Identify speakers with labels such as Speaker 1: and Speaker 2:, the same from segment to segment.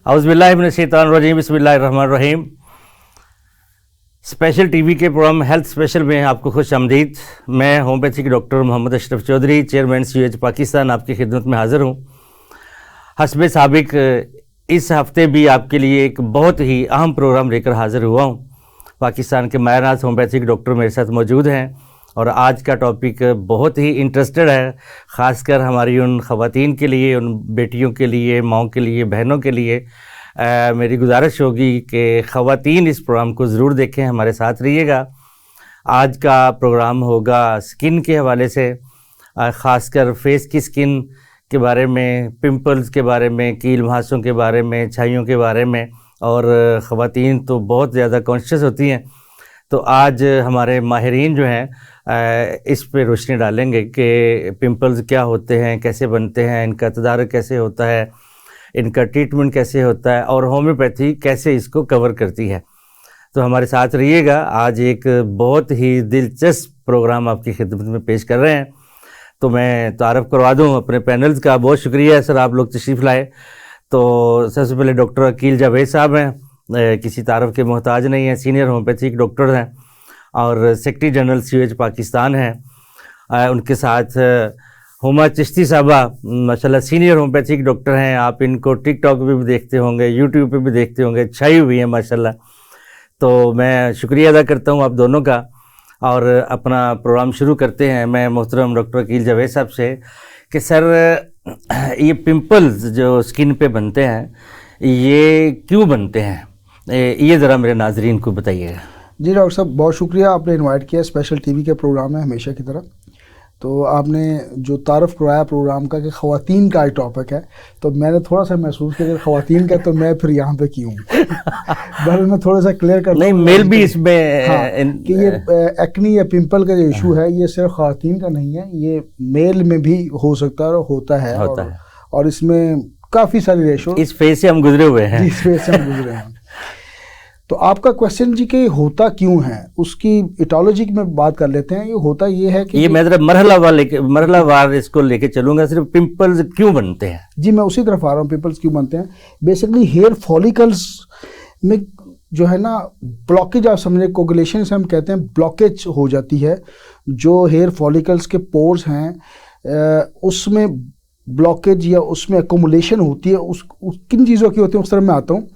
Speaker 1: औज़ुबिल्लाहिमिनश्शैतानिर्रजीम बिस्मिल्लाहिर्रहमानिर्रहीम। Special TV के programme health special में आपको खुश आमदीद। मैं homeopathic doctor Mohammad Ashraf Chaudhry, chairman CUH Pakistan, आपकी खिदमत में हाज़िर हूँ। हस्बे साबिक इस हफ्ते भी आपके लिए एक बहुत ही अहम प्रोग्राम लेकर हाज़िर हुआ हूँ। पाकिस्तान के मायनाज़ होम्योपैथिक डॉक्टर मेरे साथ मौजूद हैं और आज का टॉपिक बहुत ही इंटरेस्टेड है, ख़ासकर हमारी उन ख़वातीन के लिए, उन बेटियों के लिए, माँओं के लिए, बहनों के लिए। मेरी गुजारिश होगी कि ख़वातीन इस प्रोग्राम को ज़रूर देखें, हमारे साथ रहिएगा। आज का प्रोग्राम होगा स्किन के हवाले से, ख़ासकर फेस की स्किन के बारे में, पिंपल्स के बारे में, कील मुहासों के बारे में, छाइयों के बारे में। और ख़वातीन तो बहुत ज़्यादा कॉन्शियस होती हैं, तो आज हमारे माहिरीन जो हैं इस पे रोशनी डालेंगे कि पिंपल्स क्या होते हैं, कैसे बनते हैं, इनका तदारक कैसे होता है, इनका ट्रीटमेंट कैसे होता है और होम्योपैथी कैसे इसको कवर करती है। तो हमारे साथ रहिएगा। आज एक बहुत ही दिलचस्प प्रोग्राम आपकी खिदमत में पेश कर रहे हैं। तो मैं तारफ़ करवा दूं अपने पैनल्स का। बहुत शुक्रिया सर, आप लोग तशरीफ़ लाए। तो सबसे पहले डॉक्टर अकील जावेद साहब हैं, किसी तारफ़ के मोहताज नहीं हैं, सीनियर होम्योपैथिक डॉक्टर हैं और सेक्रेटरी जनरल CUH पाकिस्तान हैं। उनके साथ हुमा चिश्ती साहबा, माशाल्लाह सीनियर होम्योपैथिक डॉक्टर हैं। आप इनको टिकटॉक पे भी देखते होंगे, यूट्यूब पे भी देखते होंगे, छाई हुई हैं माशाल्लाह। तो मैं शुक्रिया अदा करता हूँ आप दोनों का और अपना प्रोग्राम शुरू करते हैं। मैं मोहतरम डॉक्टर अकील जावेद साहब से कि सर, ये पिंपल्स जो स्किन पे बनते हैं, ये क्यों बनते हैं, ये ज़रा मेरे नाजरीन को बताइएगा।
Speaker 2: जी डॉक्टर साहब, बहुत शुक्रिया, आपने इनवाइट किया स्पेशल टीवी के प्रोग्राम में हमेशा की तरह। तो आपने जो तारफ़ करवाया प्रोग्राम का कि ख़वातीन का टॉपिक है, तो मैंने थोड़ा सा महसूस किया कि ख़वातीन का, तो मैं फिर यहाँ पे क्यों बहर मैं थोड़ा सा क्लियर कर
Speaker 1: नहीं, मेल भी इसमें
Speaker 2: कि ये एक्नी या पिंपल का जो इशू है, ये सिर्फ ख़वातीन का नहीं है, ये मेल में भी हो सकता है और होता है। और इसमें काफ़ी सारी रेशो,
Speaker 1: इस फेज से हम गुजरे हुए हैं।
Speaker 2: इस फेज से हम गुजरे हैं। तो आपका क्वेश्चन जी कि होता क्यों है, उसकी इटोलॉजी की मैं बात कर लेते हैं। ये होता ये है कि
Speaker 1: ये मैं ज़रा मरहलावार इसको लेके चलूँगा। सिर्फ पिंपल्स क्यों बनते हैं?
Speaker 2: जी, मैं उसी तरफ आ रहा हूँ। पिंपल्स क्यों बनते हैं, बेसिकली हेयर फॉलिकल्स में जो है ना ब्लॉकेज, आप समझे, कोगुलेशन से हम कहते हैं ब्लॉकेज हो जाती है। जो हेयर फॉलिकल्स के पोर्स हैं उसमें ब्लॉकेज या उसमें एकोमुलेशन होती है। उस किन चीज़ों की होती है, उस तरफ मैं आता हूँ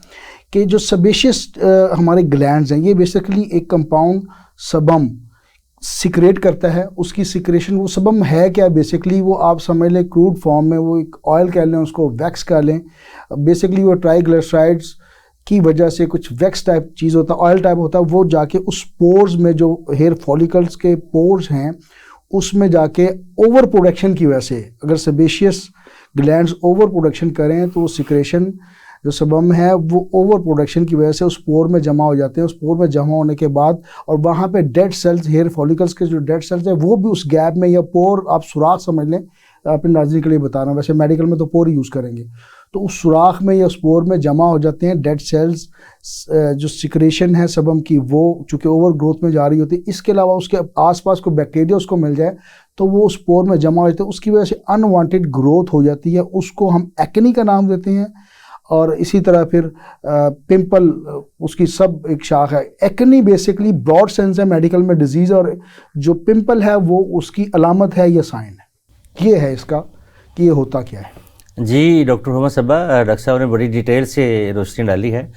Speaker 2: कि जो सेबेशियस हमारे ग्लैंड्स हैं, ये बेसिकली एक कंपाउंड सबम सिक्रेट करता है। उसकी सिक्रेशन, वो सबम है क्या, बेसिकली वो आप समझ लें क्रूड फॉर्म में वो एक ऑयल कह लें, उसको वैक्स कह लें। बेसिकली वो ट्राइग्लिसराइड्स की वजह से कुछ वैक्स टाइप चीज़ होता है, ऑयल टाइप होता है, वो जाके उस पोर्स में, जो हेयर फॉलिकल्स के पोर्स हैं, उसमें जाके ओवर प्रोडक्शन की वजह से, अगर सेबेशियस ग्लैंड्स ओवर प्रोडक्शन करें तो वो सिक्रेशन जो सबम है वो ओवर प्रोडक्शन की वजह से उस पोर में जमा हो जाते हैं। उस पोर में जमा होने के बाद और वहाँ पे डेड सेल्स, हेयर फॉलिकल्स के जो डेड सेल्स हैं, वो भी उस गैप में, या पोर आप सुराख समझ लें, अपने नाज़रीन के लिए बता रहा हूँ, वैसे मेडिकल में तो पोर यूज़ करेंगे, तो उस सुराख में या उस पोर में जमा हो जाते हैं डेड सेल्स। जो सिक्रेशन है सबम की, वो चूँकि ओवर ग्रोथ में जा रही होती है। इसके अलावा उसके आसपास को बैक्टीरिया उसको मिल जाए तो वो उस पोर में जमा हो जाते हैं, उसकी वजह से अनवांटेड ग्रोथ हो जाती है, उसको हम एक्नी का नाम देते हैं। और इसी तरह फिर पिंपल उसकी सब एक शाख है। एक्नी बेसिकली ब्रॉड सेंस है मेडिकल में डिजीज़, और जो पिंपल है वो उसकी अलामत है या साइन है। ये है इसका कि ये होता क्या है।
Speaker 1: जी डॉक्टर मोहम्मद सबा, डॉक्टर साहब ने बड़ी डिटेल से रोशनी डाली है।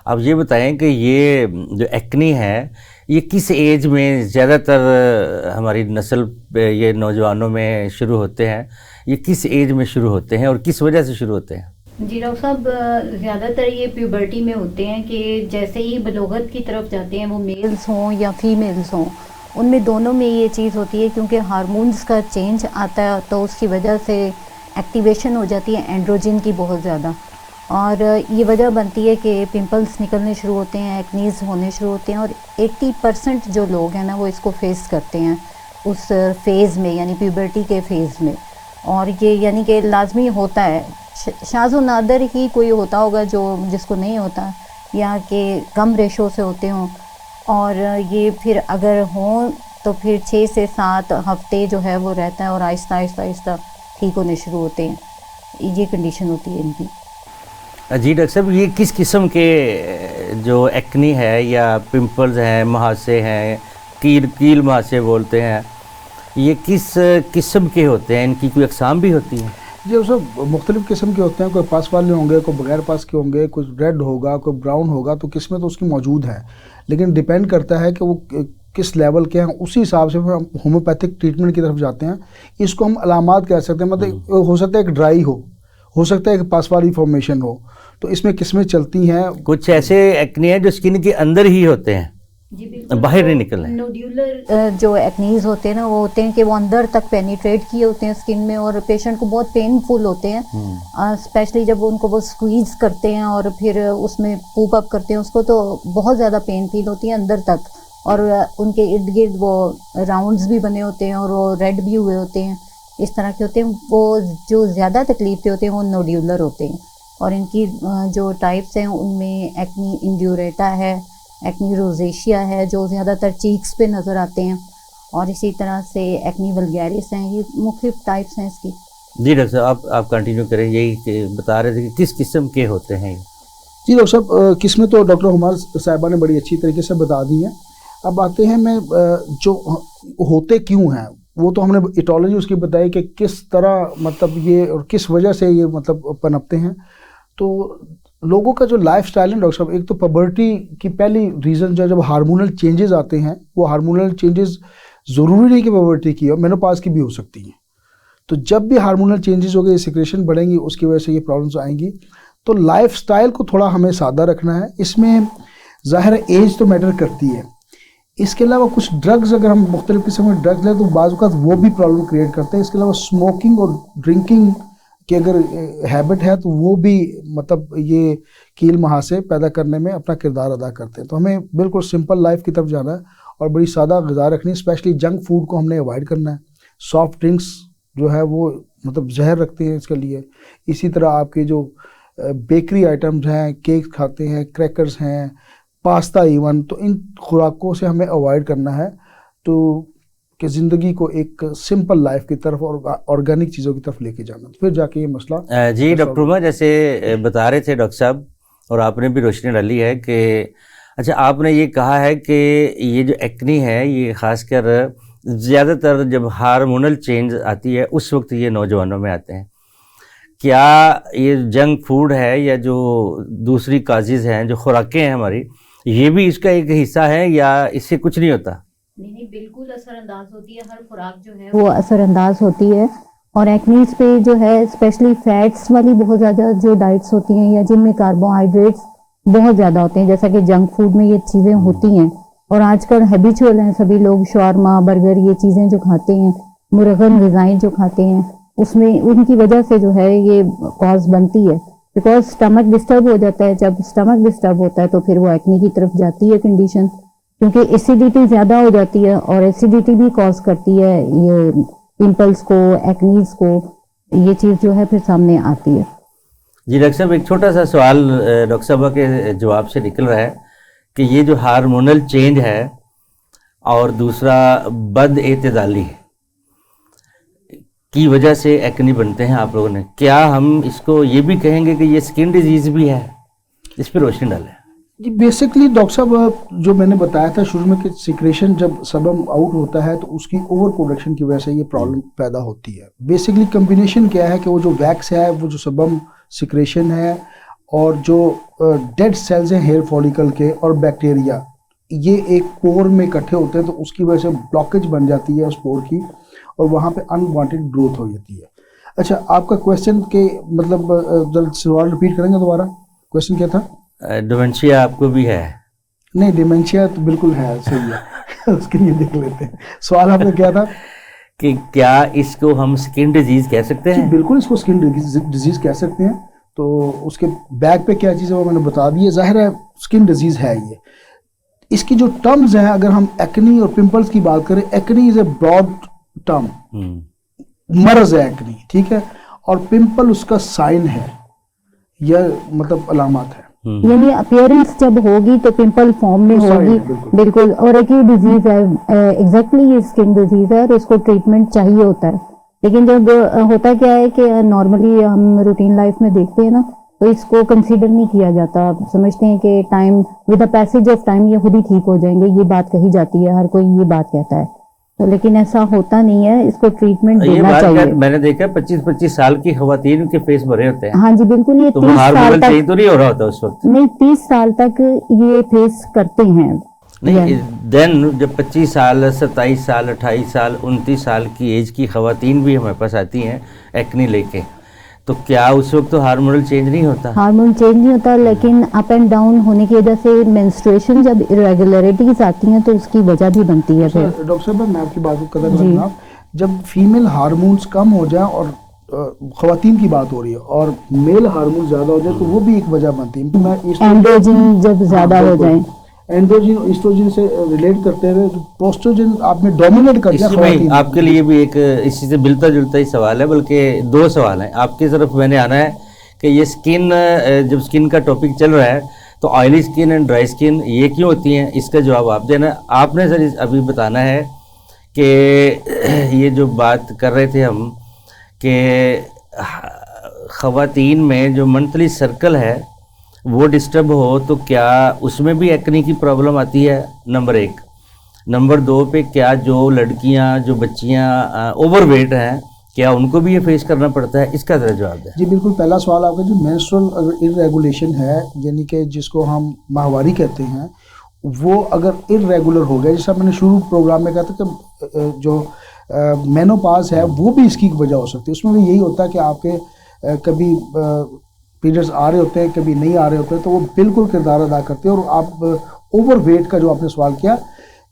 Speaker 1: अब ये बताएं कि ये जो एक्नी है, ये किस एज में ज़्यादातर हमारी नस्ल ये नौजवानों में शुरू होते हैं, ये किस एज में शुरू होते हैं और किस वजह से शुरू होते हैं?
Speaker 3: जी डॉक्टर साहब, ज़्यादातर ये प्यूबर्टी में होते हैं कि जैसे ही बलोगत की तरफ जाते हैं, वो मेल्स हों या फीमेल्स हों, उनमें दोनों में ये चीज़ होती है, क्योंकि हार्मोन्स का चेंज आता है तो उसकी वजह से एक्टिवेशन हो जाती है एंड्रोजन की बहुत ज़्यादा, और ये वजह बनती है कि पिंपल्स निकलने शुरू होते हैं, एक्नीज़ होने शुरू होते हैं। और 80% जो लोग हैं ना, वो इसको फेस करते हैं उस फेज़ में, यानी प्यूबर्टी के फेज़ में। और ये यानी कि लाजमी होता है, शाज़ो नादर ही कोई होता होगा जो जिसको नहीं होता, या कि कम रेशो से होते हों। और ये फिर अगर हों तो फिर 6 से 7 हफ्ते जो है वो रहता है और आहिस्ता आहिस्ता आहिस्ता ठीक होने शुरू होते हैं। ये कंडीशन होती है इनकी।
Speaker 1: जी डॉक्टर साहब, ये किस किस्म के जो एक्नी है या पिंपल्स हैं, मुहासे हैं, कील मुहासे बोलते हैं, ये किस किस्म के होते हैं? इनकी कोई अकसाम भी होती है?
Speaker 2: जी सब मुख्तलिफ़ किस्म के होते हैं, कोई पास वाले होंगे, कोई बगैर पास के होंगे, कुछ रेड होगा, कोई ब्राउन होगा, तो किस्में तो उसकी मौजूद है, लेकिन डिपेंड करता है कि वो किस लेवल के हैं, उसी हिसाब से हम होम्योपैथिक ट्रीटमेंट की तरफ जाते हैं। इसको हम अलामात कह सकते हैं, मतलब हो सकता है एक ड्राई हो सकता है एक पास वाली फॉर्मेशन हो, तो इसमें किस्में चलती हैं।
Speaker 1: कुछ ऐसे एक्नी हैं जो स्किन के अंदर ही होते हैं,
Speaker 3: जी बिल्कुल,
Speaker 1: बाहर नहीं निकल रहे।
Speaker 3: नोड्यूलर जो एक्नीज होते हैं ना, वो होते हैं कि वो अंदर तक पेनिट्रेट किए होते हैं स्किन में, और पेशेंट को बहुत पेनफुल होते हैं, स्पेशली जब उनको वो स्क्वीज करते हैं और फिर उसमें पूप अप करते हैं उसको, तो बहुत ज़्यादा पेन फील होती है अंदर तक, और उनके इर्द गिर्द वो राउंड्स भी बने होते हैं और वो रेड भी हुए होते हैं, इस तरह के होते हैं। वो जो ज़्यादा तकलीफ होते हैं वो नोड्यूलर होते हैं, और इनकी जो टाइप्स हैं उनमें एक्नी इंड्यूरेटा है, एक्नी रोजेशिया है जो ज़्यादातर चीक्स पे नज़र आते हैं, और इसी तरह से एक्नी वल्गैरिस हैं। ये मुख्तलिफ टाइप्स हैं इसकी।
Speaker 1: जी डॉक्टर साहब, आप कंटिन्यू करें, यही बता रहे थे कि किस किस्म के होते हैं।
Speaker 2: जी डॉक्टर साहब, किस्में तो डॉक्टर हुमार साहिबा ने बड़ी अच्छी तरीके से बता दी हैं। अब आते हैं मैं जो होते क्यों हैं, वो तो हमने इटोलॉजी उसकी बताई कि किस तरह मतलब ये और किस वजह से ये मतलब पनपते हैं। तो लोगों का जो लाइफ स्टाइल है डॉक्टर साहब, एक तो पबर्टी की पहली रीज़न जो जब हार्मोनल चेंजेस आते हैं, वो हार्मोनल चेंजेस ज़रूरी नहीं कि पबर्टी की हो, मेनोपॉज की भी हो सकती हैं। तो जब भी हार्मोनल चेंजेस हो गए, सिक्रेशन बढ़ेंगी, उसकी वजह से ये प्रॉब्लम्स आएंगी। तो लाइफ स्टाइल को थोड़ा हमें सादा रखना है। इसमें ज़ाहिर एज तो मैटर करती है, इसके अलावा कुछ ड्रग्स अगर हम मुख्तलिफ़ किस्म के ड्रग्स लें तो बाज़ औक़ात वो भी प्रॉब्लम क्रिएट करते हैं। इसके अलावा स्मोकिंग और ड्रिंकिंग की अगर हैबिट है तो वो भी मतलब ये कील मुहासे पैदा करने में अपना किरदार अदा करते हैं। तो हमें बिल्कुल सिंपल लाइफ की तरफ जाना है और बड़ी सादा ग़िज़ा रखनी है। स्पेशली जंक फूड को हमने अवॉइड करना है। सॉफ्ट ड्रिंक्स जो है वो मतलब जहर रखते हैं इसके लिए। इसी तरह आपके जो बेकरी आइटम्स हैं, केक खाते हैं, क्रैकर्स हैं, पास्ता इवन, तो इन खुराकों से हमें अवॉइड करना है, तो कि ज़िंदगी को एक सिंपल लाइफ की तरफ और ऑर्गेनिक चीज़ों की तरफ लेके जाना, फिर जाके ये मसला।
Speaker 1: जी डॉक्टर उमर, जैसे बता रहे थे डॉक्टर साहब, और आपने भी रोशनी डाली है कि अच्छा, आपने ये कहा है कि ये जो एक्नी है ये ख़ासकर ज़्यादातर जब हार्मोनल चेंज आती है उस वक्त ये नौजवानों में आते हैं। क्या ये जंक फूड है या जो दूसरी काजेज़ हैं, जो खुराकें हैं हमारी, ये भी इसका एक हिस्सा है या इससे कुछ नहीं होता?
Speaker 3: नहीं, बिल्कुल असरअंदाज होती है। हर खुराक जो है वो असरअंदाज होती है, और एक्नीज पे जो है स्पेशली फैट्स वाली बहुत ज़्यादा जो डाइट्स होती हैं या जिनमें कार्बोहाइड्रेट्स बहुत ज़्यादा होते हैं, जैसा कि जंक फूड में ये चीज़ें होती हैं, और आजकल हैबिचुअल हैं सभी लोग, शॉर्मा, बर्गर, ये चीज़ें जो खाते हैं, मुरगन ग़िज़ाएं जो खाते हैं, उसमें उनकी वजह से जो है ये कॉज बनती है। बिकॉज स्टमक डिस्टर्ब हो जाता है, जब स्टमक डिस्टर्ब होता है तो फिर वो एक्नी की तरफ जाती है कंडीशन, क्योंकि एसिडिटी ज़्यादा हो जाती है, और एसिडिटी भी कॉज करती है ये पिंपल्स को, एक्नीज को, ये चीज़ जो है फिर सामने आती है।
Speaker 1: जी डॉक्टर साहब, एक छोटा सा सवाल डॉक्टर साहब के जवाब से निकल रहा है कि ये जो हार्मोनल चेंज है और दूसरा बद एतदाली की वजह से एक्नी बनते हैं आप लोगों ने, क्या हम इसको ये भी कहेंगे कि ये स्किन डिजीज़ भी है? इस पर रोशनी डालें।
Speaker 2: जी बेसिकली डॉक्टर साहब, जो मैंने बताया था शुरू में कि सिक्रेशन जब सबम आउट होता है तो उसकी ओवर प्रोडक्शन की वजह से ये प्रॉब्लम पैदा होती है। बेसिकली कम्बिनेशन क्या है कि वो जो वैक्स है, वो जो सबम सिक्रेशन है, और जो डेड सेल्स हैं हेयर फॉलिकल के और बैक्टीरिया, ये एक पोर में इकट्ठे होते हैं, तो उसकी वजह से ब्लॉकेज बन जाती है उस पोर की, और वहाँ पे अनवांटेड ग्रोथ हो जाती है। अच्छा, आपका क्वेश्चन के मतलब सवाल रिपीट करेंगे दोबारा? क्वेश्चन क्या था?
Speaker 1: डिमेंशिया आपको भी है?
Speaker 2: नहीं, डिमेंशिया तो बिल्कुल है, सही है। उसके लिए देख लेते हैं। सवाल आपका क्या था?
Speaker 1: कि क्या इसको हम स्किन डिजीज़ कह सकते हैं?
Speaker 2: बिल्कुल, इसको स्किन डिजीज़ कह सकते हैं। तो उसके बैक पे क्या चीज़ है वो मैंने बता दी है। ज़ाहिर है स्किन डिजीज़ है ये। इसकी जो टर्म्स हैं, अगर हम एक्नी और पिंपल्स की बात करें, acne is a broad term, मर्ज है एक्नी, ठीक है, और पिंपल उसका साइन है या मतलब अलामत है।
Speaker 3: यानी अपीयरेंस जब होगी तो पिंपल फॉर्म में होगी, बिल्कुल, और एक ही डिजीज है, एग्जैक्टली ये स्किन डिजीज है और इसको ट्रीटमेंट चाहिए होता है। लेकिन जब होता क्या है कि नॉर्मली हम रूटीन लाइफ में देखते हैं ना तो इसको कंसीडर नहीं किया जाता। आप समझते हैं कि time with the passage of time ये खुद ही ठीक हो जाएंगे, ये बात कही जाती है, हर कोई ये बात कहता है, तो लेकिन ऐसा होता नहीं है। इसको ट्रीटमेंट
Speaker 1: ये
Speaker 3: देना
Speaker 1: बात
Speaker 3: चाहिए।
Speaker 1: मैंने देखा 25-25 साल की खवातीन के फेस भरे होते हैं,
Speaker 3: हाँ जी बिल्कुल, ये
Speaker 1: तो
Speaker 3: 30 साल
Speaker 1: हार्मोनल
Speaker 3: तक
Speaker 1: चेंज तो नहीं हो रहा होता उस वक्त।
Speaker 3: नहीं, 30 साल तक ये फेस करते हैं।
Speaker 1: नहीं, देन जब 25 साल, 27 साल, 28 साल, 29 साल की एज की खवातीन भी हमारे पास आती हैं एक्ने लेके, तो क्या उस वक्त तो हार्मोनल चेंज नहीं होता?
Speaker 3: हार्मोन चेंज नहीं होता, लेकिन अप एंड डाउन होने की वजह से मेंस्ट्रुएशन जब इरेगुलरिटीज आती हैं तो उसकी वजह भी बनती है फिर।
Speaker 2: डॉक्टर साहब मैं आपकी बात को कदर करूँगा, जब फीमेल हार्मोन्स कम हो जाए और खवातीन की बात हो रही है और मेल हार्मोन ज्यादा हो जाए तो वो भी एक वजह बनती है। मैं
Speaker 3: एंड्रोजन जब ज्यादा हो जाए,
Speaker 2: एंड्रोजन ईस्ट्रोजन से रिलेट करते हुए प्रोस्ट्रोजन आप में डोमिनेट कर दिया।
Speaker 1: इसमें आपके लिए भी एक इसी से मिलता जुलता ही सवाल है, बल्कि दो सवाल हैं आपकी तरफ। मैंने आना है कि ये स्किन, जब स्किन का टॉपिक चल रहा है तो oily skin and dry skin ये क्यों होती हैं, इसका जवाब आप देना। आपने सर अभी बताना है कि ये जो बात कर रहे थे हम कि खवातीन में जो मंथली सर्कल है वो डिस्टर्ब हो तो क्या उसमें भी एक्ने की प्रॉब्लम आती है, नंबर 1। नंबर 2 पे क्या जो लड़कियां, जो बच्चियां ओवरवेट हैं, क्या उनको भी ये फेस करना पड़ता है, इसका ज़रा जवाब दें।
Speaker 2: जी बिल्कुल, पहला सवाल आपका जो मेंस्ट्रुअल इरेगुलेशन है, यानी कि जिसको हम माहवारी कहते हैं, वो अगर इरेगुलर हो गया, जैसा मैंने शुरू प्रोग्राम में कहा था कि जो मेनोपाज है वो भी इसकी वजह हो सकती है। उसमें भी यही होता है कि आपके कभी पीरियड्स आ रहे होते हैं, कभी नहीं आ रहे होते हैं, तो वो बिल्कुल किरदार अदा करते हैं। और आप ओवरवेट का जो आपने सवाल किया,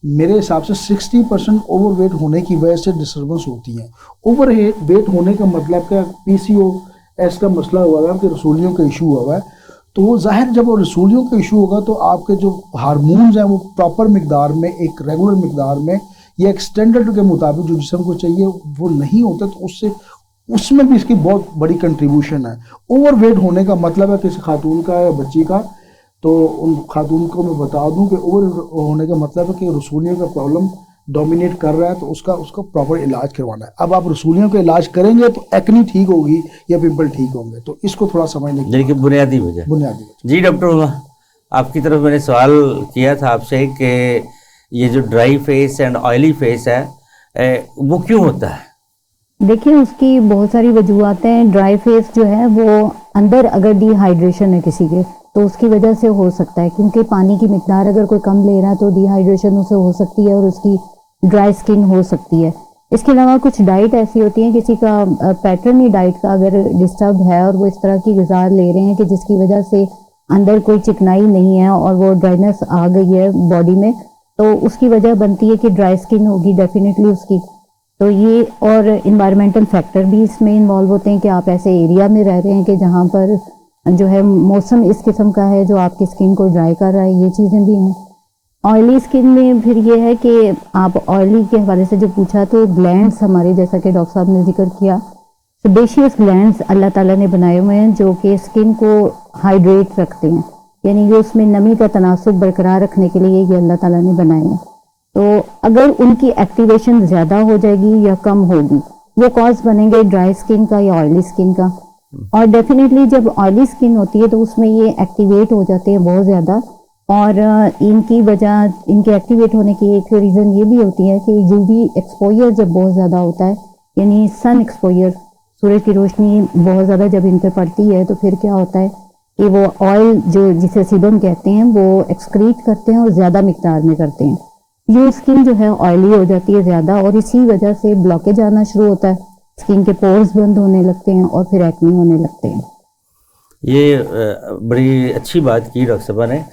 Speaker 2: मेरे हिसाब से 60% ओवरवेट होने की वजह से डिस्टर्बेंस होती है। ओवरवेट होने का मतलब क्या, PCOS का मसला हुआ है, आपके रसूलियों का इशू हुआ है, तो वो जाहिर जब वो रसूलियों का इशू होगा तो आपके जो हार्मोन्स हैं वो प्रॉपर मिकदार में, एक रेगुलर मिकदार में या एक स्टैंडर्ड के मुताबिक जो जिस्म को चाहिए वो नहीं होता, तो उसमें भी इसकी बहुत बड़ी कंट्रीब्यूशन है। ओवरवेट होने का मतलब है किसी खातून का या बच्ची का, तो उन खातून को मैं बता दूं कि ओवर होने का मतलब है कि रसूलियों का प्रॉब्लम डोमिनेट कर रहा है, तो उसका प्रॉपर इलाज करवाना है। अब आप रसूलियों का इलाज करेंगे तो एक्ने ठीक होगी या पिंपल ठीक होंगे, तो इसको थोड़ा समझने की
Speaker 1: देखिए बुनियादी वजह। जी डॉक्टर, आपकी तरफ मैंने सवाल किया था आपसे कि ये जो dry face and oily face है वो क्यों होता है?
Speaker 3: देखिए उसकी बहुत सारी वजूहत हैं। ड्राई फेस जो है वो अंदर अगर डिहाइड्रेशन है किसी के तो उसकी वजह से हो सकता है, क्योंकि पानी की मिकदार अगर कोई कम ले रहा है तो डिहाइड्रेशन उसे हो सकती है और उसकी ड्राई स्किन हो सकती है। इसके अलावा कुछ डाइट ऐसी होती हैं, किसी का पैटर्न ही डाइट का अगर डिस्टर्ब है और वो इस तरह की ग़िज़ा ले रहे हैं कि जिसकी वजह से अंदर कोई चिकनाई नहीं है और वो ड्राइनेस आ गई है बॉडी में, तो उसकी वजह बनती है कि ड्राई स्किन होगी डेफिनेटली उसकी। तो ये और इन्वायरमेंटल फैक्टर भी इसमें इन्वॉल्व होते हैं कि आप ऐसे एरिया में रह रहे हैं कि जहाँ पर जो है मौसम इस किस्म का है जो आपकी स्किन को ड्राई कर रहा है, ये चीज़ें भी हैं। ऑयली स्किन में फिर ये है कि आप ऑयली के हवाले से जो पूछा, तो ग्लैंड्स हमारे, जैसा कि डॉक्टर साहब ने जिक्र किया, सेबेशियस ग्लैंड्स अल्लाह ताला ने बनाए हुए हैं जो कि स्किन को हाइड्रेट रखते हैं, यानी कि उसमें नमी का तनासुब बरकरार रखने के लिए ये अल्लाह ताला ने बनाए हैं। तो अगर उनकी एक्टिवेशन ज़्यादा हो जाएगी या कम होगी, वो कॉज बनेंगे ड्राई स्किन का या ऑयली स्किन का। और डेफिनेटली जब ऑयली स्किन होती है तो उसमें ये एक्टिवेट हो जाते हैं बहुत ज़्यादा, और इनकी वजह, इनके एक्टिवेट होने की एक रीज़न ये भी होती है कि यूवी एक्सपोजर जब बहुत ज़्यादा होता है, यानी सन एक्सपोजर, सूरज की रोशनी बहुत ज़्यादा जब इन पर पड़ती है तो फिर क्या होता है कि वो ऑयल जो जिसे सीबम कहते हैं वो एक्सक्रीट करते हैं और ज़्यादा मिकदार में करते हैं। ये स्किन जो है ऑयली हो जाती है ज़्यादा और इसी वजह से ब्लॉकेज आना शुरू होता है, स्किन के पोर्स बंद होने लगते हैं और फिर एक्ने होने लगते हैं।
Speaker 1: ये बड़ी अच्छी बात की डॉक्टर साहब ने।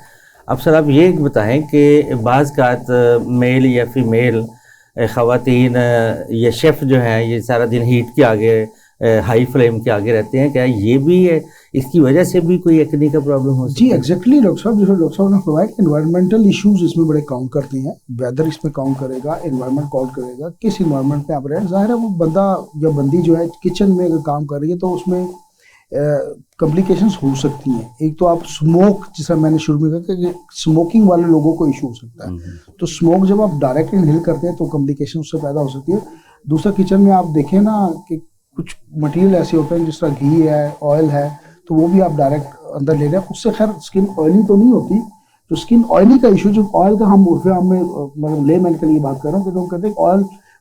Speaker 1: अब सर आप ये बताएं कि बाज़ कात मेल या फीमेल ख़वातीन या शेफ़ जो हैं ये सारा दिन हीट के आगे, हाई फ्लेम के आगे रहते हैं, क्या ये भी है इसकी वजह से भी कोई एक्ने का प्रॉब्लम हो सकती है?
Speaker 2: जी एग्जैक्टली डॉक्टर साहब, जैसे डॉक्टर साहब ने प्रोवाइड, एनवायरमेंटल इश्यूज इसमें बड़े काउंट करते हैं। वेदर इसमें काउंट करेगा, एनवायरमेंट काउंट करेगा, किस एनवायरमेंट में आप रहे हैं। ज़ाहिर है वो बंदा या बंदी जो है किचन में अगर काम कर रही है तो उसमें कॉम्प्लिकेशंस हो सकती हैं। एक तो आप स्मोक, जैसा मैंने शुरू में कहा कि स्मोकिंग वाले लोगों को इशू हो सकता है, तो स्मोक जब आप डायरेक्ट इनहेल करते हैं तो कॉम्प्लिकेशन उससे पैदा हो सकती है। दूसरा, किचन में आप देखें ना कि कुछ मटेरियल ऐसे होते हैं जिस तरह घी है, ऑयल है, तो वो भी आप डायरेक्ट अंदर ले रहे हैं, उससे खैर स्किन ऑयली तो नहीं होती। तो स्किन ऑयली का इशू, जो ऑयल का हम उर्फे हम में मतलब लेमैन के लिए बात कर रहा हूँ, कि लोग कहते हैं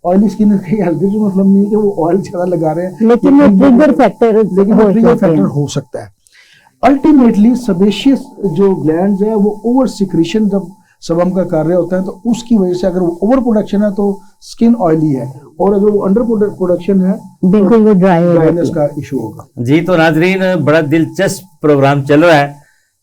Speaker 2: ऑयली स्किन है, हेल्दी, जो मतलब नहीं है कि वो ऑयल ज़्यादा लगा रहे हैं,
Speaker 3: लेकिन वो ट्रिगर फैक्टर
Speaker 2: हो सकता है। अल्टीमेटली सेबेशियस जो ग्लैंड्स है वो ओवर सिक्रीशन जब सबम का कर रहे होते हैं, तो उसकी वजह से अगर वो ओवर प्रोडक्शन है तो स्किन ऑयली है, और अगर वो अंडर प्रोडक्शन है
Speaker 3: बिल्कुल वो
Speaker 2: ड्राइनेस का इशू होगा।
Speaker 1: जी, तो नाजरीन, बड़ा दिलचस्प प्रोग्राम चल रहा है,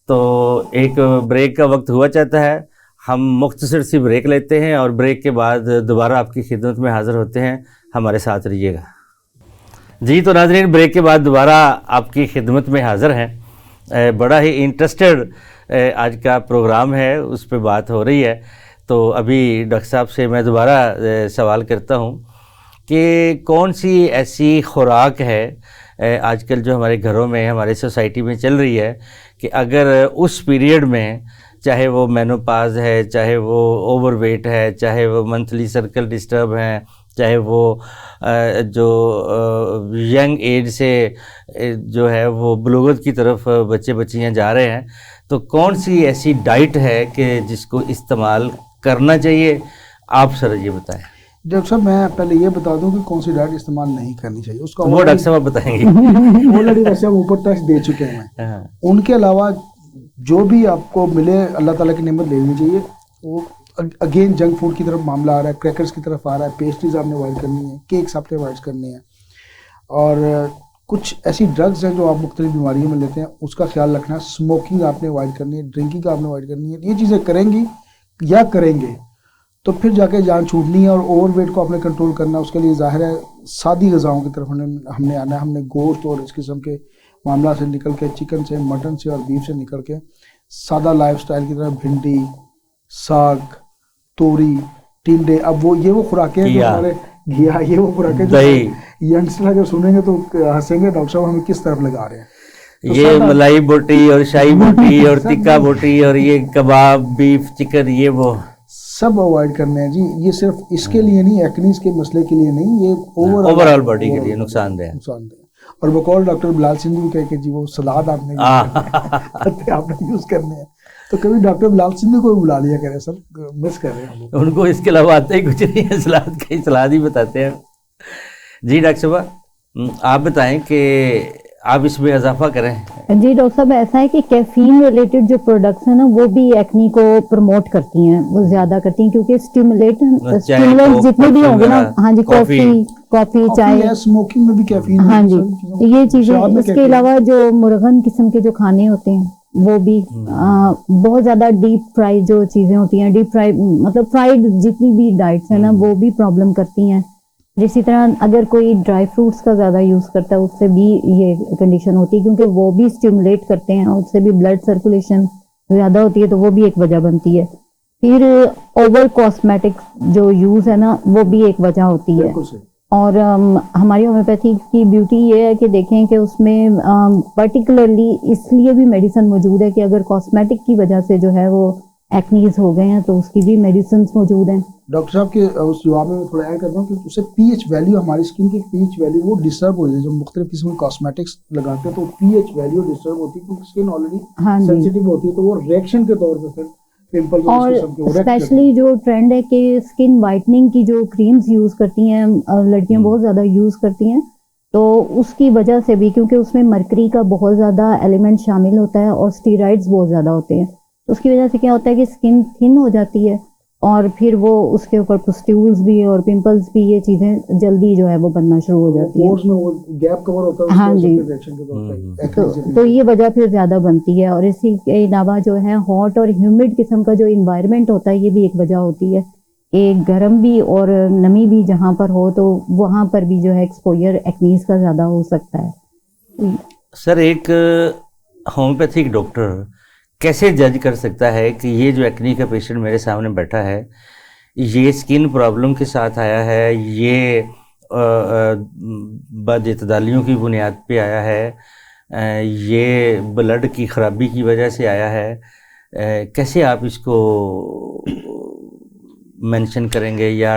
Speaker 1: तो एक ब्रेक का वक्त हुआ चाहता है। हम मुख्तसर सी ब्रेक लेते हैं और ब्रेक के बाद दोबारा आपकी खिदमत में हाज़िर होते हैं। हमारे साथ रहिएगा। जी, तो नाजरीन, ब्रेक के बाद दोबारा आपकी खिदमत में हाज़िर हैं। बड़ा ही इंटरेस्टेड आज का प्रोग्राम है, उस पर बात हो रही है। तो अभी डॉक्टर साहब से मैं दोबारा सवाल करता हूँ कि कौन सी ऐसी खुराक है आजकल जो हमारे घरों में, हमारे सोसाइटी में चल रही है, कि अगर उस पीरियड में, चाहे वो मेनोपाज है, चाहे वो ओवरवेट है, चाहे वो मंथली सर्कल डिस्टर्ब हैं, चाहे वो जो यंग एज से जो है वो बलूगत की तरफ बच्चे बच्चियाँ जा रहे हैं, तो कौन सी ऐसी डाइट है कि जिसको इस्तेमाल करना चाहिए? आप सर ये बताएं।
Speaker 2: डॉक्टर साहब, मैं पहले ये बता दूं कि कौन सी डाइट इस्तेमाल नहीं करनी चाहिए, उसका
Speaker 1: वो डॉक्टर साहब बताएंगे।
Speaker 2: ऑलरेडी वैसे हम ऊपर टेस्ट दे चुके हैं। उनके अलावा जो भी आपको मिले, अल्लाह ताला की नेमत लेनी चाहिए। वो अगेन जंक फूड की तरफ मामला आ रहा है, क्रैकर्स की तरफ आ रहा है, पेस्ट्रीज आपने अवॉइड करनी है, केक्स आपने अवॉइड करनी है, और कुछ ऐसी ड्रग्स हैं जो आप मुख्तलिफ बीमारियों में लेते हैं, उसका ख्याल रखना है। स्मोकिंग आपने अवॉइड करनी है, ड्रिंकिंग आपने अवॉइड करनी है। ये चीज़ें करेंगी या करेंगे तो फिर जाके जान छूटनी है, और ओवरवेट को आपने कंट्रोल करना है। उसके लिए ज़ाहिर है सादी ग़िज़ाओं की तरफ हमने आना है। हमने गोश्त और इस किस्म के मामला से निकल के, चिकन से, मटन से और बीफ से निकल के सादा लाइफस्टाइल की तरफ, भिंडी, साग, तोरी, टिंडे, अब वो खुराकें हैं जो हमारे घिया, ये वो खुराकें जो यंगस्टर अगर सुनेंगे तो हंसेंगे, डॉक्टर साहब हमें किस तरफ लगा रहे हैं। तो
Speaker 1: ये मलाई बोटी और शाही बोटी और टिक्का बोटी और ये कबाब, बीफ, चिकन, ये वो
Speaker 2: सब अवॉइड करने हैं जी। ये सिर्फ इसके लिए नहीं, एक्नीज के मसले के लिए नहीं, ये
Speaker 1: ओवरऑल बॉडी के लिए नुकसानदेह।
Speaker 2: और बकौल डॉक्टर बिलाल सिंह भी कहे कि जी वो सलाद आपने यूज करने हैं, तो कभी डॉक्टर बिलाल सिंह को बुला लिया करें, सर मिस कर रहे हैं
Speaker 1: उनको, इसके अलावा आता ही कुछ नहीं है, सलाद का ही सलाद ही बताते हैं। जी डॉक्टर साहब, आप बताएं कि आप इसमें इजाफा करें।
Speaker 3: जी डॉक्टर साहब, ऐसा है कि कैफीन रिलेटेड जो प्रोडक्ट्स हैं ना, वो भी एक्नी को प्रमोट करती हैं, वो ज्यादा करती हैं, क्योंकि स्टिमुलेंट जितने भी होंगे ना, हाँ जी, कॉफी, चाय,
Speaker 2: स्मोकिंग में भी कैफीन,
Speaker 3: हाँ जी, ये चीजें। इसके अलावा जो मुर्गन किस्म के जो खाने होते हैं, वो भी बहुत ज्यादा डीप फ्राई जो चीजें होती हैं, डीप फ्राई मतलब फ्राइड जितनी भी डाइट्स है ना, वो भी प्रॉब्लम करती हैं। इसी तरह अगर कोई ड्राई फ्रूट्स का ज़्यादा यूज़ करता है, उससे भी ये कंडीशन होती है, क्योंकि वो भी स्टिमुलेट करते हैं, उससे भी ब्लड सर्कुलेशन ज़्यादा होती है, तो वो भी एक वजह बनती है। फिर ओवर कॉस्मेटिक्स जो यूज़ है ना, वो भी एक वजह होती है। और हमारी होम्योपैथी की ब्यूटी ये है कि देखें कि उसमें पर्टिकुलरली इसलिए भी मेडिसिन मौजूद है कि अगर कॉस्मेटिक की वजह से जो है वो एक्नीज हो गए हैं, तो उसकी भी मेडिसिन मौजूद हैं।
Speaker 2: डॉक्टर साहब के उस जवाब में थोड़ा ऐड करता हूँ कि उससे पीएच वैल्यू, हमारी स्किन की पीएच वैल्यू वो डिस्टर्ब हो जाए। जब मुख्तलिफ किस्म के कॉस्मेटिक्स लगाते हैं तो पीएच वैल्यू डिस्टर्ब होती है, क्योंकि स्किन ऑलरेडी सेंसिटिव होती है, तो वो रिएक्शन के तौर पर फिर पिंपल
Speaker 3: और स्पेशली जो ट्रेंड है कि स्किन वाइटनिंग की जो क्रीम्स यूज करती हैं लड़कियां, बहुत ज्यादा यूज करती हैं, तो उसकी वजह से भी, क्योंकि उसमें मरकरी का बहुत ज्यादा एलिमेंट शामिल होता है और स्टीरॉइड्स बहुत ज्यादा होते हैं, तो उसकी वजह से क्या होता है कि स्किन थिन हो जाती है, और फिर वो उसके ऊपर पुस्ट्यूल्स भी और पिंपल्स भी, ये चीजें जल्दी जो है वो बनना शुरू हो जाती है,
Speaker 2: में वो गैप कवर होता है,
Speaker 3: हाँ जी, तो ये वजह फिर ज्यादा बनती है। और इसी के अलावा जो है हॉट और ह्यूमिड किस्म का जो इन्वायरमेंट होता है, ये भी एक वजह होती है। एक गर्म भी और नमी भी जहाँ पर हो, तो वहाँ पर भी जो है एक्सपोजर एक्नीज का ज्यादा हो सकता है।
Speaker 1: सर, एक होम्योपैथिक डॉक्टर कैसे जज कर सकता है कि ये जो एक्नी का पेशेंट मेरे सामने बैठा है, ये स्किन प्रॉब्लम के साथ आया है, ये बदइतदालियों की बुनियाद पे आया है, ये ब्लड की ख़राबी की वजह से आया है? कैसे आप इसको मेंशन करेंगे या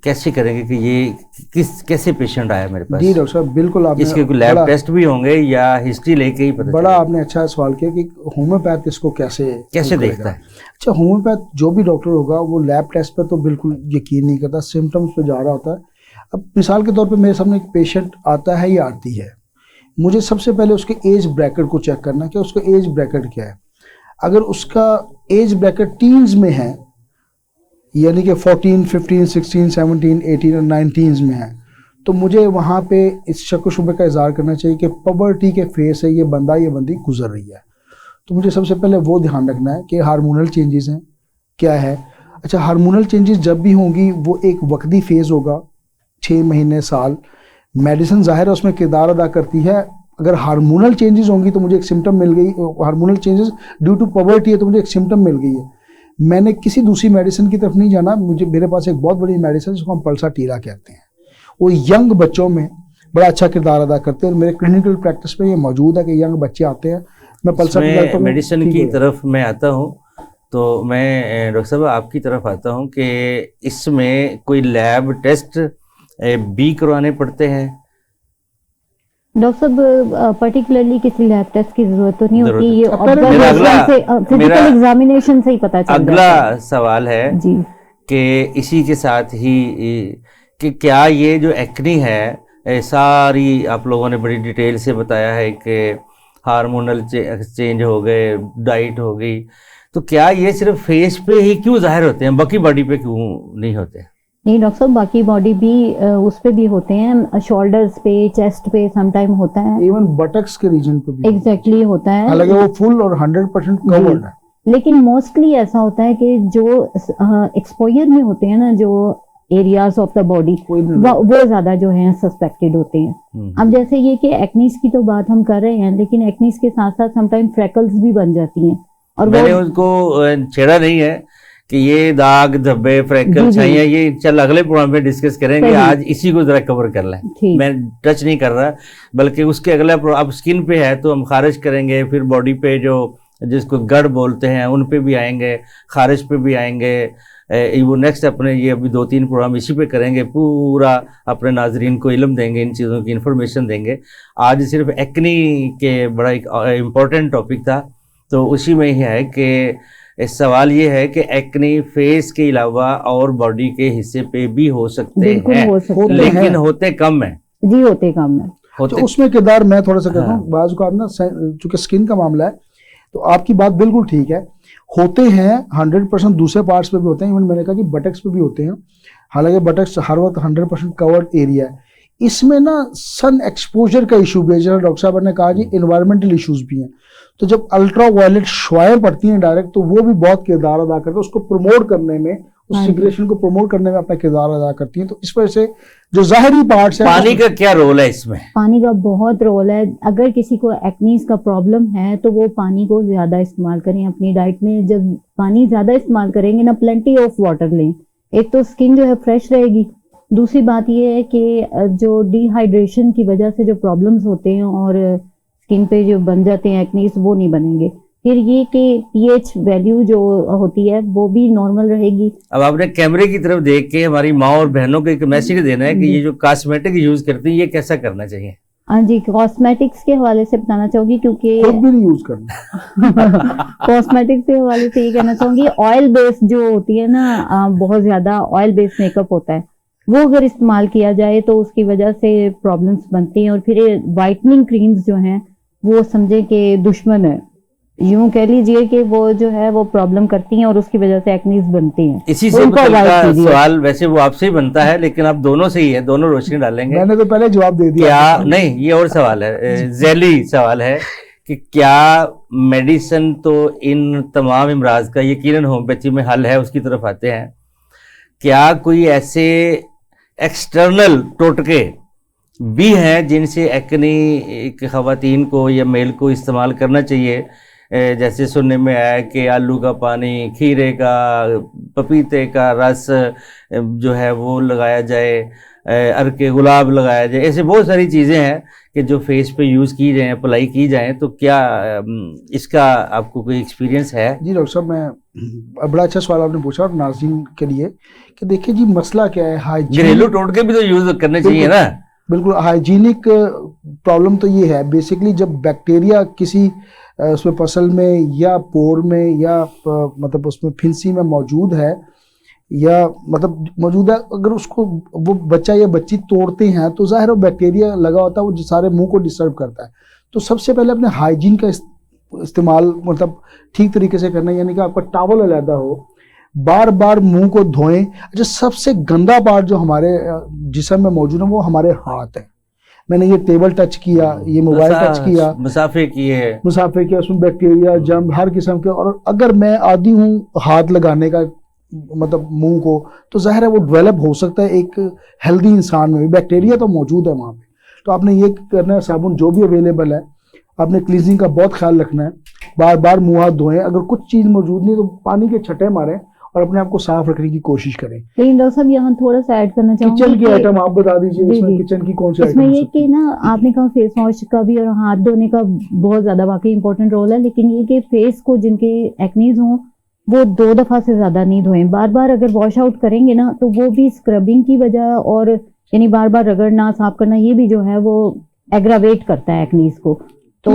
Speaker 1: कैसे करेंगे कि ये कैसे पेशेंट आया मेरे पास?
Speaker 2: जी डॉक्टर साहब, बिल्कुल आपने
Speaker 1: इसके कोई लैब टेस्ट भी होंगे या हिस्ट्री लेके ही पता
Speaker 2: बड़ा
Speaker 1: चलेगा?
Speaker 2: आपने अच्छा सवाल किया कि होम्योपैथ इसको कैसे
Speaker 1: देखता है?
Speaker 2: अच्छा, होम्योपैथ जो भी डॉक्टर होगा वो लैब टेस्ट पर तो बिल्कुल यकीन नहीं करता, सिम्टम्स पे जा रहा होता है। अब मिसाल के तौर पे मेरे सामने एक पेशेंट आता है या आती है, मुझे सबसे पहले उसके एज ब्रैकेट को चेक करना कि उसका एज ब्रैकेट क्या है। अगर उसका एज ब्रैकेट टीन्स में है, यानी कि 14, 15, 16, 17, 18 और 19 में है, तो मुझे वहाँ पे इस शक शुबे का इज़हार करना चाहिए कि पबर्टी के फेस से ये बंदा ये बंदी गुजर रही है। तो मुझे सबसे पहले वो ध्यान रखना है कि हार्मोनल चेंजेस हैं क्या है। अच्छा, हार्मोनल चेंजेस जब भी होंगी वो एक वक्ती फेज़ होगा, 6 महीने, साल। मेडिसिन ज़ाहिर है उसमें किरदार अदा करती है। अगर हार्मोनल चेंजेस होंगी तो मुझे एक सिम्टम मिल गई, hormonal changes due to puberty है तो मुझे एक सिम्टम मिल गई है। मैंने किसी दूसरी मेडिसिन की तरफ नहीं जाना, मेरे पास एक बहुत बड़ी मेडिसिन जिसको हम पल्सा टीरा कहते हैं, वो यंग बच्चों में बड़ा अच्छा किरदार अदा करते हैं। मेरे क्लिनिकल प्रैक्टिस में ये मौजूद है कि यंग बच्चे आते हैं, मैं पल्सा टीरा
Speaker 1: मेडिसिन की तरफ मैं आता हूँ। तो मैं डॉक्टर साहब आपकी तरफ आता हूँ कि इसमें कोई लैब टेस्ट भी करवाने पड़ते हैं?
Speaker 3: डॉक्टर साहब पर्टिकुलरली किसी लैब टेस्ट की जरूरत तो नहीं होती, ये
Speaker 1: मेरा
Speaker 3: फिजिकल एग्जामिनेशन से ही पता चल जाता है।
Speaker 1: अगला सवाल है
Speaker 3: जी
Speaker 1: कि इसी के साथ ही कि क्या ये जो एक्नी है, सारी आप लोगों ने बड़ी डिटेल से बताया है कि हार्मोनल चेंज हो गए, डाइट हो गई, तो क्या ये सिर्फ फेस पे ही क्यों जाहिर होते हैं, बाकी बॉडी पे क्यों नहीं होते?
Speaker 3: नहीं डॉक्टर साहब, बाकी बॉडी भी उस पे भी होते हैं, शोल्डर्स पे, चेस्ट पे समटाइम होता है,
Speaker 2: इवन बटक्स के रीजन पे भी
Speaker 3: एग्जैक्टली होता है।
Speaker 2: हालांकि वो फुल और 100% कवर्ड है,
Speaker 3: लेकिन मोस्टली ऐसा होता है कि जो एक्सपोजर में होते हैं ना, जो एरियाज ऑफ द बॉडी, वो ज्यादा जो है सस्पेक्टेड होते हैं। अब जैसे ये कि एक्नीस की तो बात हम कर रहे हैं, लेकिन एक्नीस के साथ साथ समटाइम फ्रेकल्स भी बन जाती हैं। और
Speaker 1: मैंने उसको छेड़ा नहीं है कि ये दाग धब्बे फ्रैक्चर चाहिए, ये चल अगले प्रोग्राम में डिस्कस करेंगे, आज इसी को जरा कवर कर लें। मैं टच नहीं कर रहा, बल्कि उसके अगला अब स्किन पे है तो हम खारिज करेंगे, फिर बॉडी पे जो जिसको गढ़ बोलते हैं उन पे भी आएंगे, खारिज पे भी आएंगे। वो नेक्स्ट अपने ये अभी 2-3 प्रोग्राम इसी पे करेंगे, पूरा अपने नाजरीन को इल्म देंगे, इन चीज़ों की इन्फॉर्मेशन देंगे। आज सिर्फ एक्नी के बड़ा एक इम्पोर्टेंट टॉपिक था, तो उसी में ही है कि सवाल ये है कि एक्नी फेस के अलावा और बॉडी के हिस्से पे भी हो सकते हैं, लेकिन होते कम है।
Speaker 3: जी होते कम है।
Speaker 2: तो उसमें किरदार मैं थोड़ा सा कहता हूँ, बाज़ को ना चूंकि स्किन का मामला है तो आपकी बात बिल्कुल ठीक है, होते हैं 100%, दूसरे पार्ट्स पे भी होते हैं, इवन मैंने कहा कि बटक्स पे भी होते हैं। हालांकि बटक्स हर वक्त 100% कवर्ड एरिया है। इसमें ना सन एक्सपोजर का इशू भी है, जैसा डॉक्टर साहब ने कहा जी, इन्वायरमेंटल इश्यूज भी हैं। तो जब अल्ट्रा वायलेट शुआएं पड़ती हैं डायरेक्ट, तो वो भी बहुत किरदार अदा करते हैं, उसको प्रमोट करने में, उस सिगरेशन को प्रमोट करने में अपना किरदार अदा करती हैं। तो इस वजह से जो ज़ाहिरी पार्ट्स है,
Speaker 1: पानी का क्या रोल है इसमें?
Speaker 3: पानी का बहुत रोल है। अगर किसी को एक्नीज का प्रॉब्लम है तो वो पानी को ज्यादा इस्तेमाल करें अपनी डाइट में। जब पानी ज्यादा इस्तेमाल करेंगे ना, प्लेंटी ऑफ वाटर लें, एक तो स्किन जो है फ्रेश रहेगी, दूसरी बात ये है कि जो डिहाइड्रेशन की वजह से जो प्रॉब्लम्स होते हैं और स्किन पे जो बन जाते हैं एक्नीज, वो नहीं बनेंगे। फिर ये कि पीएच वैल्यू जो होती है वो भी नॉर्मल रहेगी।
Speaker 1: अब आपने कैमरे की तरफ देख के हमारी माँ और बहनों को एक मैसेज देना है कि ये जो कॉस्मेटिक यूज करती है ये कैसा करना चाहिए?
Speaker 3: हाँ जी, कॉस्मेटिक्स के हवाले से बताना चाहूंगी, क्योंकि
Speaker 2: खुद भी नहीं यूज करना।
Speaker 3: कॉस्मेटिक्स के हवाले से ये कहना चाहूंगी, ऑयल बेस्ड जो होती है ना, बहुत ज्यादा ऑयल बेस्ड मेकअप होता है, वो अगर इस्तेमाल किया जाए तो उसकी वजह से प्रॉब्लम्स बनती हैं। और फिर वाइटनिंग क्रीम्स जो हैं वो समझे कि दुश्मन है, यूं कह लीजिए कि वो जो है वो प्रॉब्लम करती हैं और उसकी वजह से एक्नीज बनती हैं।
Speaker 1: इसी से सवाल वैसे वो आपसे ही बनता है, लेकिन आप दोनों से ही है, दोनों रोशनी डालेंगे।
Speaker 2: मैंने तो पहले जवाब दे दिया।
Speaker 1: क्या नहीं, ये और सवाल है, जैली सवाल है कि क्या मेडिसिन तो इन तमाम इमराज का यकीनन होम्योपैथी में हल है, उसकी तरफ आते हैं, क्या कोई ऐसे एक्सटर्नल टोटके भी हैं जिनसे एक्नी ख़वातीन को या मेल को इस्तेमाल करना चाहिए? जैसे सुनने में आया कि आलू का पानी, खीरे का, पपीते का रस जो है वो लगाया जाए, अर्क गुलाब लगाया जाए, ऐसे बहुत सारी चीज़ें हैं कि जो फेस पे यूज़ की जाए, अप्लाई की जाए। तो क्या इसका आपको कोई एक्सपीरियंस है?
Speaker 2: जी डॉक्टर साहब, मैं बड़ा अच्छा सवाल आपने पूछा और नाज़रीन के लिए कि देखिए जी मसला क्या है, हाइजीन।
Speaker 1: घरेलू टोटके भी तो यूज़ करने चाहिए ना।
Speaker 2: बिल्कुल, हाइजीनिक प्रॉब्लम तो ये है बेसिकली, जब बैक्टीरिया किसी उसमें फसल में या पोर में या मतलब उसमें फिंसी में मौजूद है या मतलब मौजूद है, अगर उसको वो बच्चा या बच्ची तोड़ते हैं तो जाहिर है बैक्टीरिया लगा होता है, वो सारे मुंह को डिस्टर्ब करता है। तो सबसे पहले अपने हाइजीन का इस्तेमाल मतलब ठीक तरीके से करना, यानी कि आपका टॉवल अलग हो, बार बार मुंह को धोएं। अच्छा, सबसे गंदा पार्ट जो हमारे जिस्म में मौजूद है वो हमारे हाथ है। मैंने ये टेबल टच किया, ये मोबाइल टच किया,
Speaker 1: मुसाफे किया,
Speaker 2: उसमें बैक्टीरिया जर्म हर किस्म के, और अगर मैं आदी हूँ हाथ लगाने का मतलब मुंह को, तो जाहिर है वो डेवलप हो सकता है एक हेल्दी इंसान में भी, बैक्टीरिया तो मौजूद है वहाँ पे। तो आपने ये करना है, साबुन जो भी अवेलेबल है, आपने क्लीजिंग का बहुत ख्याल रखना है, बार बार मुंह हाथ धोएं, अगर कुछ चीज़ मौजूद नहीं तो पानी के छटे मारें और अपने आप को साफ रखने की कोशिश करें।
Speaker 3: लेकिन डॉक्टर साहब यहाँ थोड़ा सा ऐड करना चाहूँगी,
Speaker 2: किचन की आइटम आप बता दीजिए, इसमें किचन की कौन सी आइटम?
Speaker 3: इसमें ये कि ना आपने कहा फेस वॉश का भी और हाथ धोने का बहुत ज्यादा वाकई इंपॉर्टेंट रोल है, लेकिन ये कि फेस को जिनके एक्नीज हों वो 2 दफा से ज्यादा नहीं धोएं। बार बार अगर वॉश आउट करेंगे ना तो वो भी स्क्रबिंग की वजह और यानी बार बार रगड़ना साफ करना, ये भी जो है वो एग्रावेट करता है एक्नीज को। तो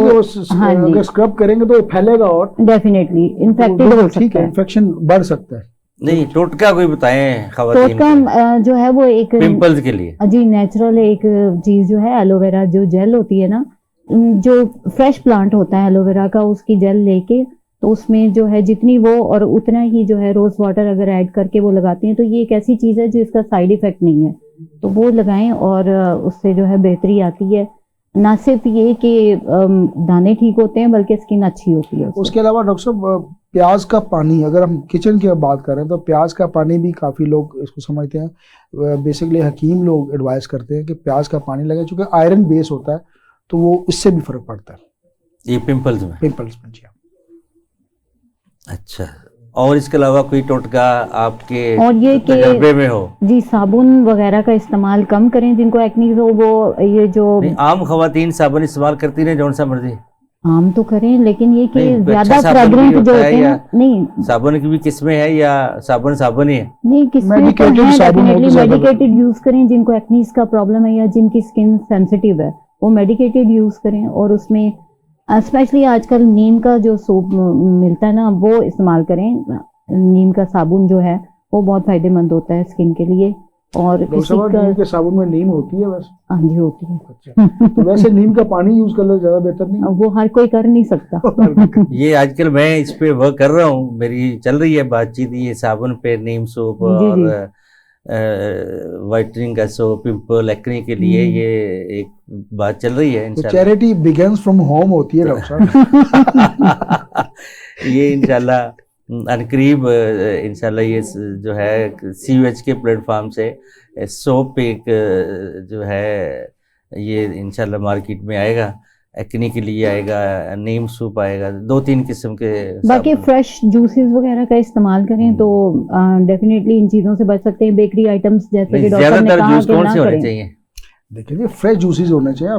Speaker 2: हाँ, अगर स्क्रब करेंगे तो फैलेगा और
Speaker 3: डेफिनेटली इन्फेक्टेड हो सकता है,
Speaker 2: इन्फेक्शन बढ़ सकता है।
Speaker 1: नहीं, टोटका कोई बताएं खवातीन
Speaker 3: टोटका जो है वो एक
Speaker 1: पिंपल्स के लिए
Speaker 3: जी नेचुरल एक चीज जो है एलोवेरा जो जेल होती है ना, जो फ्रेश प्लांट होता है एलोवेरा का, उसकी जेल लेके तो उसमें जो है जितनी वो और उतना ही जो है रोज वाटर अगर ऐड करके वो लगाते हैं, तो ये एक ऐसी चीज है जो इसका साइड इफेक्ट नहीं है, तो वो लगाएं और उससे जो है बेहतरी आती है। ना सिर्फ ये कि दाने ठीक होते हैं बल्कि स्किन अच्छी होती है।
Speaker 2: उसके अलावा डॉक्टर साहब प्याज का पानी, अगर हम किचन की बात करें तो प्याज का पानी भी काफ़ी लोग इसको समझते हैं, बेसिकली हकीम लोग एडवाइस करते हैं कि प्याज का पानी लगे, चूँकि आयरन बेस होता है तो वो इससे भी फर्क पड़ता है
Speaker 1: ये पिंपल्स में।
Speaker 2: जी।
Speaker 1: अच्छा, और इसके अलावा कोई टोटका आपके
Speaker 3: और ये
Speaker 1: तजर्बे में हो?
Speaker 3: जी साबुन वगैरह का इस्तेमाल कम करें जिनको एक्नीज हो, वो ये जो
Speaker 1: आम खवातीन साबुन इस्तेमाल करती रहे जौन सा मर्जी,
Speaker 3: आम तो करें, लेकिन ये कि
Speaker 1: नहीं,
Speaker 3: ज्यादा
Speaker 1: अच्छा साबुन
Speaker 3: फ्रेग्रेंट
Speaker 1: भी
Speaker 3: जो
Speaker 1: होता
Speaker 3: होते
Speaker 1: है
Speaker 3: हैं
Speaker 1: या
Speaker 3: ना, नहीं
Speaker 1: साबुन की भी किस्में है या साबुन ही है?
Speaker 3: नहीं किस्में तो
Speaker 2: Medicated
Speaker 3: हैं,
Speaker 2: साबुन हो तो
Speaker 3: डेफिनेटली
Speaker 2: ज्यादा
Speaker 3: मेडिकेटेड यूज करें जिनको एक्नीज का प्रॉब्लम है या जिनकी स्किन सेंसिटिव है, वो मेडिकेटेड यूज करें। और उसमें स्पेशली आजकल नीम का जो सोप मिलता है ना वो इस्तेमाल करें, नीम का साबुन जो है वो बहुत फायदेमंद होता है स्किन के लिए। और
Speaker 2: नीम के साबुन में नीम होती है वैसे?
Speaker 3: हाँ जी होती है।
Speaker 2: अच्छा, तो वैसे नीम का पानी यूज कर ले ज्यादा बेहतर नहीं?
Speaker 3: वो हर कोई कर नहीं सकता।
Speaker 1: ये आजकल मैं इस पे वर्क कर रहा हूँ, मेरी चल रही है बातचीत ये साबुन पे, नीम सोप और वाइटनिंग का सोप पिंपल एक्ने के लिए, ये एक बात चल रही है।
Speaker 2: तो चैरिटी बिगिंस फ्रॉम होम होती है डॉक्टर साहब।
Speaker 1: ये इंशाल्लाह अनकरीब इंशाल्लाह ये जो है CUH के प्लेटफॉर्म से सोप एक जो है ये इंशाल्लाह मार्केट में आएगा, एक्ने के लिए आएगा, नीम सूप आएगा, 2-3 किस्म के।
Speaker 3: बाकी फ्रेश जूसेस वगैरह का इस्तेमाल करें तो डेफिनेटली इन चीज़ों से बच सकते हैं। बेकरी आइटम्स जैसे कि डॉक्टर ने कहा कि ना करें।
Speaker 2: देखिए जी फ्रेश जूसेस होने चाहिए।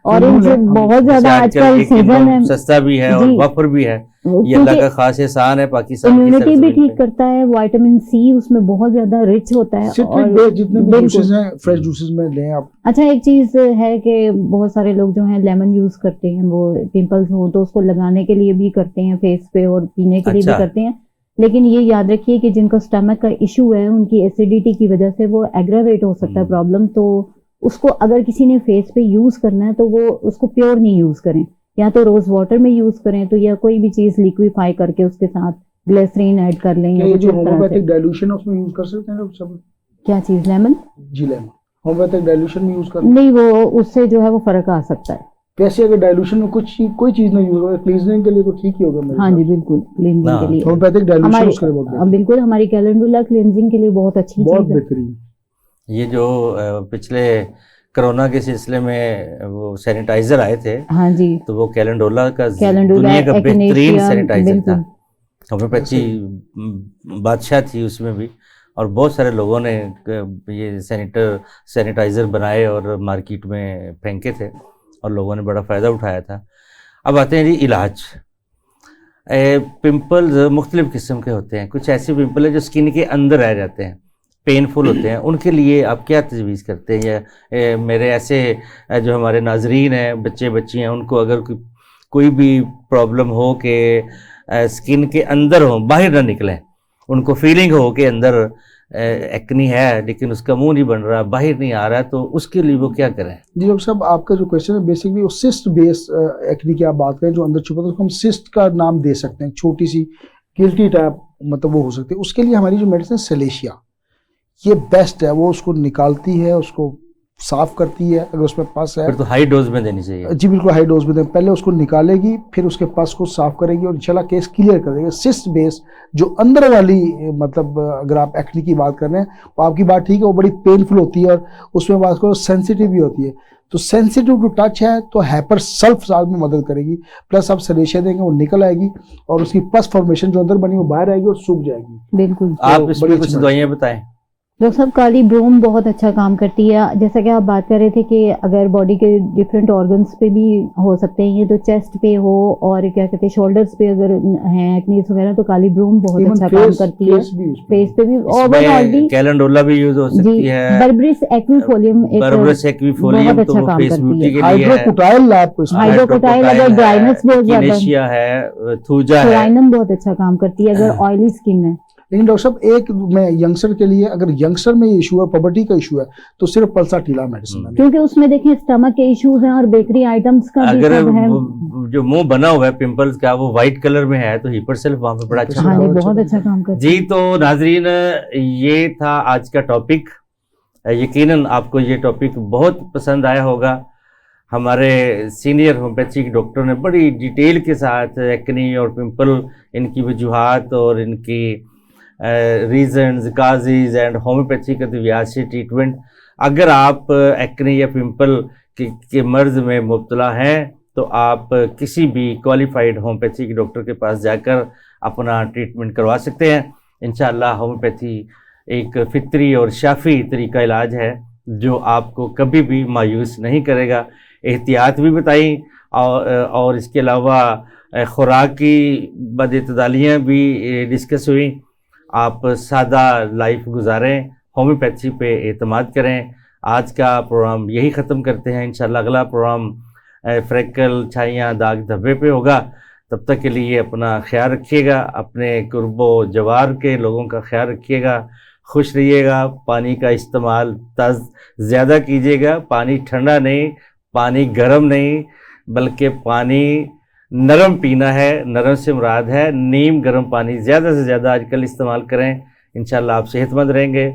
Speaker 3: ऑरेंज बहुत ज्यादा आजकल सीजन है,
Speaker 1: सस्ता भी है और वफर भी है, ये अल्लाह का खास एहसान है पाकिस्तान की।
Speaker 3: इम्यूनिटी भी ठीक करता है, विटामिन C उसमें बहुत ज्यादा रिच होता है।
Speaker 2: और जितने भी जूसेस हैं फ्रेश जूसेस में लें आप।
Speaker 3: अच्छा, एक चीज है कि बहुत सारे लोग जो हैं लेमन यूज करते हैं, वो पिंपल्स हो तो उसको लगाने के लिए भी करते हैं फेस पे और पीने के लिए भी करते हैं, लेकिन ये याद रखिए कि जिनको स्टमक का इशू है उनकी एसिडिटी की वजह से वो एग्रावेट हो सकता है प्रॉब्लम, तो उसको अगर किसी ने फेस पे यूज करना है तो वो उसको प्योर नहीं यूज करें, या तो रोज वाटर में यूज करें तो, या कोई भी चीज लिक्विफाई करके उसके साथ ग्लिसरीन ऐड कर लें।
Speaker 2: ये जो होम्योपैथिक डाइल्यूशन उसमें यूज कर सकते हैं लोग सब? क्या
Speaker 3: चीज? लेमन?
Speaker 2: जी लेमन होम्योपैथिक डाइल्यूशन में यूज कर?
Speaker 3: नहीं, वो उससे जो है वो फर्क आ सकता है।
Speaker 2: कैसे? अगर डाइल्यूशन में कोई चीज नहीं यूज होगा, क्लींजिंग के लिए तो ठीक ही होगा।
Speaker 3: हाँ जी बिल्कुल, क्लींजिंग के लिए
Speaker 2: होम्योपैथिक डाइल्यूशन उसके लिए बहुत
Speaker 3: बिल्कुल, हमारी कैलेंडुला क्लींजिंग के लिए बहुत अच्छी चीज है,
Speaker 2: बहुत बेहतरीन।
Speaker 1: ये जो पिछले कोरोना के सिलसिले में वो सैनिटाइजर आए थे,
Speaker 3: हाँ जी,
Speaker 1: तो वो कैलेंडुला का दुनिया का बेहतरीन सैनिटाइजर था, होम्योपैथी बादशाह थी उसमें भी, और बहुत सारे लोगों ने ये सैनिटाइज़र बनाए और मार्केट में फेंके थे और लोगों ने बड़ा फ़ायदा उठाया था। अब आते हैं जी इलाज। पिंपल्स मुख्तलिफ़ किस्म के होते हैं। कुछ ऐसे पिंपल है जो स्किन के अंदर रह जाते हैं, पेनफुल होते हैं, उनके लिए आप क्या तजवीज़ करते हैं? या मेरे ऐसे जो हमारे नाजरीन हैं, बच्चे बच्ची हैं, उनको अगर कोई भी प्रॉब्लम हो कि स्किन के अंदर हो, बाहर ना निकलें, उनको फीलिंग हो कि अंदर एक्नी है लेकिन उसका मुंह नहीं बन रहा, बाहर नहीं आ रहा, तो उसके लिए वो क्या करें?
Speaker 2: जी डॉक्टर साहब, आपका जो क्वेश्चन है बेसिकली वो सिस्ट बेस एक्नी की आप बात करें जो अंदर छुपा, तो उसको हम सिस्ट का नाम दे सकते हैं, छोटी सी गिल्टी टाइप मतलब वो हो सकती है। उसके लिए हमारी जो मेडिसिन सेलेशिया ये बेस्ट है, वो उसको निकालती है, उसको साफ करती है। अगर उसमें पस है
Speaker 1: फिर तो हाई डोज में देनी चाहिए।
Speaker 2: जी बिल्कुल हाई डोज में दें। पहले उसको निकालेगी, फिर उसके पस को साफ करेगी और इंशाल्लाह केस क्लियर कर देगी। सिस्ट बेस जो अंदर वाली मतलब अगर आप एक्नी की बात कर रहे हैं, वो आपकी बात ठीक है, वो बड़ी पेनफुल होती है और उसमें बात करो सेंसिटिव भी होती है। तो सेंसिटिव टू टच है तो हैपर सल्फ साल में मदद करेगी, प्लस आप सलेशिया देंगे वो निकल आएगी और उसकी पस फॉर्मेशन जो अंदर बनी वो बाहर आएगी और सूख जाएगी।
Speaker 3: बिल्कुल।
Speaker 1: आप इसमें कुछ दवाइयाँ बताएं।
Speaker 3: डॉक्टर साहब, काली ब्रोम बहुत अच्छा काम करती है। जैसा कि आप बात कर रहे थे कि अगर बॉडी के डिफरेंट ऑर्गन्स पे भी हो सकते हैं, ये तो चेस्ट पे हो और क्या कहते हैं शोल्डर्स पे अगर हैं एक्नीज वगैरह, तो काली ब्रोम बहुत अच्छा काम करती है। फेस पे भी ओवरऑल भी
Speaker 1: कैलेंडोला भी यूज हो सकती है।
Speaker 3: बर्बरिस एक्विफोलियम बहुत अच्छा काम करती है।
Speaker 2: हाइड्रोकोटाइल
Speaker 3: हाइड्रोकोटाइल अगर ड्राइनेस बहुत ज्यादा
Speaker 1: है, थूजा है,
Speaker 3: बहुत अच्छा काम करती है अगर ऑयली स्किन है।
Speaker 2: लेकिन डॉक्टर साहब एक मैं यंगस्टर के लिए, अगर यंगस्टर में ये इशू है, पुबर्टी का इशू है, तो सिर्फ पल्साटीला मेडिसिन है,
Speaker 3: क्योंकि उसमें देखें स्टमक के इश्यूज हैं और बेकरी आइटम्स का भी
Speaker 1: अगर
Speaker 3: सब है।
Speaker 1: जो मुंह बना हुआ है पिंपल्स का वो व्हाइट कलर में है तो हिपरसेल्फ वहां पे बड़ा अच्छा
Speaker 3: हाँ,
Speaker 1: काम
Speaker 3: बहुत अच्छा काम करती है।
Speaker 1: जी। तो नाजरीन, ये था आज का टॉपिक। यकीनन आपको ये टॉपिक बहुत पसंद आया होगा। हमारे सीनियर होम्योपैथिक डॉक्टर ने बड़ी डिटेल के साथ एक्नी और पिंपल, इनकी वजूहात और इनकी रीजन्स, काजेज एंड होम्योपैथिक अद्वियात से ट्रीटमेंट। अगर आप एक्ने या पिंपल के मर्ज में मुब्तला हैं तो आप किसी भी क्वालिफाइड होम्योपैथिक डॉक्टर के पास जाकर अपना ट्रीटमेंट करवा सकते हैं। इंशाअल्लाह होम्योपैथी एक फितरी और शाफी तरीका इलाज है जो आपको कभी भी मायूस नहीं करेगा। एहतियात भी बताई और इसके अलावा खुराक की बदइतदालियाँ भी डिस्कस हुई। आप सादा लाइफ गुजारें, होम्योपैथी पे एतमाद करें। आज का प्रोग्राम यही ख़त्म करते हैं। इंशाल्लाह अगला प्रोग्राम फ्रैकल, छाइयाँ, दाग धब्बे पे होगा। तब तक के लिए अपना ख्याल रखिएगा, अपने कुर्बो जवार के लोगों का ख्याल रखिएगा, खुश रहिएगा। पानी का इस्तेमाल ज़्यादा कीजिएगा। पानी ठंडा नहीं, पानी गर्म नहीं, बल्कि पानी नरम पीना है। नरम से मुराद है नीम गर्म पानी ज़्यादा से ज़्यादा आजकल इस्तेमाल करें। इंशाल्लाह आप सेहतमंद रहेंगे।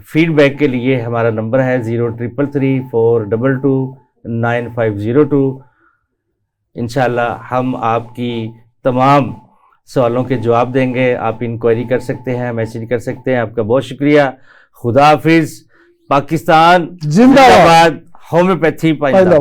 Speaker 1: फीडबैक के लिए हमारा नंबर है 0333422952। इंशाल्लाह हम आपकी तमाम सवालों के जवाब देंगे। आप इंक्वायरी कर सकते हैं, मैसेज कर सकते हैं। आपका बहुत शुक्रिया। खुदा हाफिज़। पाकिस्तान जिंदाबाद। होम्योपैथी पाइंदाबाद।